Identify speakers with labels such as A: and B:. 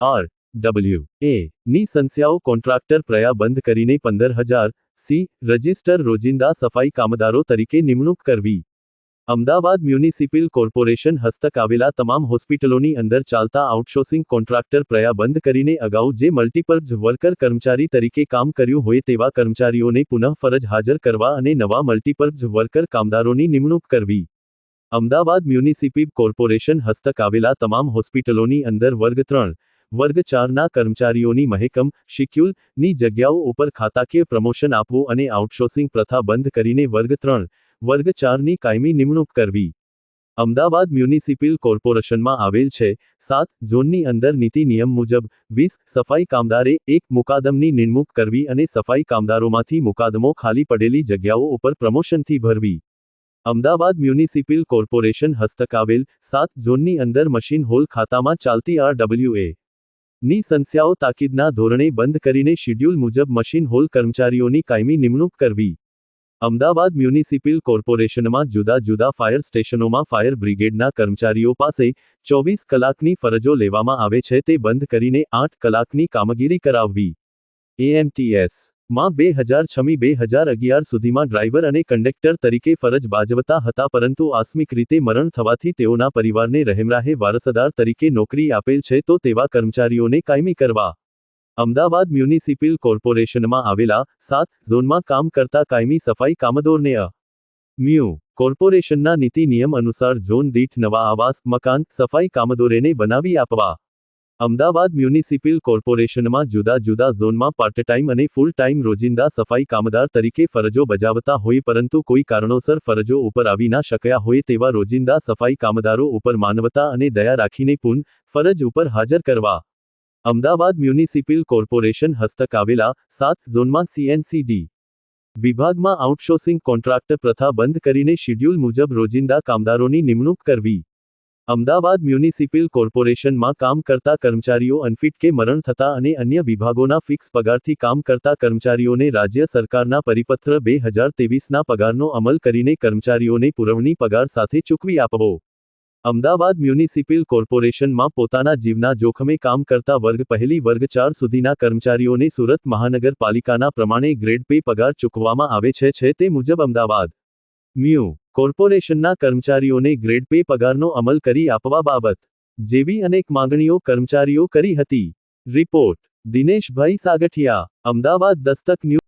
A: RWA ની સંસ્થાઓ contractor પ્રયા બંધ કરીને 15,000 સી રજિસ્ટર રોજિંદા સફાઈ કામદારો તરીકે નિમણૂક કરવી। અમદાવાદ મ્યુનિસિપલ કોર્પોરેશન હસ્તક આવેલા તમામ હોસ્પિટલોની અંદર ચાલતા આઉટસોર્સિંગ કોન્ટ્રાક્ટર પ્રયા બંધ કરીને અગાઉ જે મલ્ટીપર્પઝ વર્કર કર્મચારી તરીકે કામ કર્યું હોય તેવા કર્મચારીઓને પુનઃ ફરજ હાજર કરવા અને નવા મલ્ટીપર્પઝ વર્કર કામદારોની નિમણૂક કરવી। અમદાવાદ મ્યુનિસિપલ કોર્પોરેશન હસ્તક આવેલા તમામ હોસ્પિટલોની અંદર વર્ગ 3, વર્ગ 4ના કર્મચારીઓની મહેકમ શિડ્યુલ ની જગ્યાઓ ઉપર ખાતાકીય પ્રમોશન આપવું અને આઉટસોર્સિંગ પ્રથા બંધ કરીને વર્ગ 3, વર્ગ 4ની કાયમી નિમણૂક કરવી। અમદાવાદ મ્યુનિસિપલ કોર્પોરેશનમાં આવેલ છે 7 ઝોનની અંદર નીતિ નિયમ મુજબ 20 સફાઈ કામદારે 1 મુકાદમની નિમણૂક કરવી અને સફાઈ કામદારોમાંથી મુકાદમો ખાલી પડેલી જગ્યાઓ ઉપર પ્રમોશનથી ભરવી। અમદાવાદ મ્યુનિસિપલ કોર્પોરેશન હસ્તક આવેલ 7 ઝોનની અંદર મશીન હોલ ખાતામાં ચાલતી RWA ની સંસ્થાઓ તાકીદના ધોરણે બંધ કરીને શિડ્યુલ મુજબ મશીન હોલ કર્મચારીઓની કાયમી નિમણૂક કરવી। અમદાવાદ મ્યુનિસિપલ કોર્પોરેશનમાં જુદા જુદા ફાયર સ્ટેશનોમાં ફાયર બ્રિગેડના કર્મચારીઓ પાસે 24 કલાકની ફરજો લેવામાં આવે છે તે બંધ કરીને 8 કલાકની કામગીરી કરાવવી। AMTS માં 2006-2011 સુધીમાં ડ્રાઈવર અને કંડક્ટર તરીકે ફરજ બાજવતા હતા પરંતુ આકસ્મિક રીતે મરણ થવાથી તેઓના પરિવારને રહેમરાહે વારસદાર તરીકે નોકરી આપેલ છે તો તેવા કર્મચારીઓને કાયમી કરવા। અમદાવાદ મ્યુનિસિપલ કોર્પોરેશનમાં આવેલા 7 ઝોનમાં કામ કરતા કાયમી સફાઈ કામદારોને મ્યુ કોર્પોરેશનના નીતિ નિયમ અનુસાર ઝોન દીઠ નવા આવાસ મકાન સફાઈ કામદારોને બનાવી આપવા। અમદાવાદ મ્યુનિસિપલ કોર્પોરેશનમાં જુદા જુદા ઝોનમાં પાર્ટ ટાઈમ અને ફૂલ ટાઈમ રોજિંદા સફાઈ કામદાર તરીકે ફરજો બજાવતા હોય પરંતુ કોઈ કારણોસર ફરજો ઉપર આવી ના શક્યા હોય તેવા રોજિંદા સફાઈ કામદારો ઉપર માનવતા અને દયા રાખીને પુનઃ ફરજ ઉપર હાજર કરવા। અમદાવાદ મ્યુનિસિપલ કોર્પોરેશન હસ્તક આવેલા 7 ઝોનમાં CNCD વિભાગમાં આઉટસોર્સિંગ કોન્ટ્રાક્ટ પ્રથા બંધ કરીને શિડ્યુલ મુજબ રોજિંદા કામદારોની નિમણૂક કરવી। અમદાવાદ મ્યુનિસિપલ કોર્પોરેશનમાં કામ કરતા કર્મચારીઓ અનફિટ કે મરણ થતા અને અન્ય વિભાગોના ફિક્સ પગારથી કામ કરતા કર્મચારીઓને રાજ્ય સરકારના પરિપત્ર 2023ના પગારનો અમલ કરીને કર્મચારીઓને પુરવણી પગાર સાથે ચૂકવી આપવો। અમદાવાદ મ્યુનિસિપલ કોર્પોરેશનમાં પોતાના જીવના જોખમે કામ કરતા વર્ગ 1 વર્ગ 4 સુધીના કર્મચારીઓને સુરત મહાનગરપાલિકાના પ્રમાણે ગ્રેડ પે પગાર ચૂકવવામાં આવે છે તે મુજબ અમદાવાદ મ્યુ કોર્પોરેશનના કર્મચારીઓને ગ્રેડ પે પગારનો અમલ કરી આપવા બાબત જેવી અનેક માંગણીઓ કર્મચારીઓ કરી હતી। Report Dineshbhai Sagathiya, Ahmedabad Dastak news.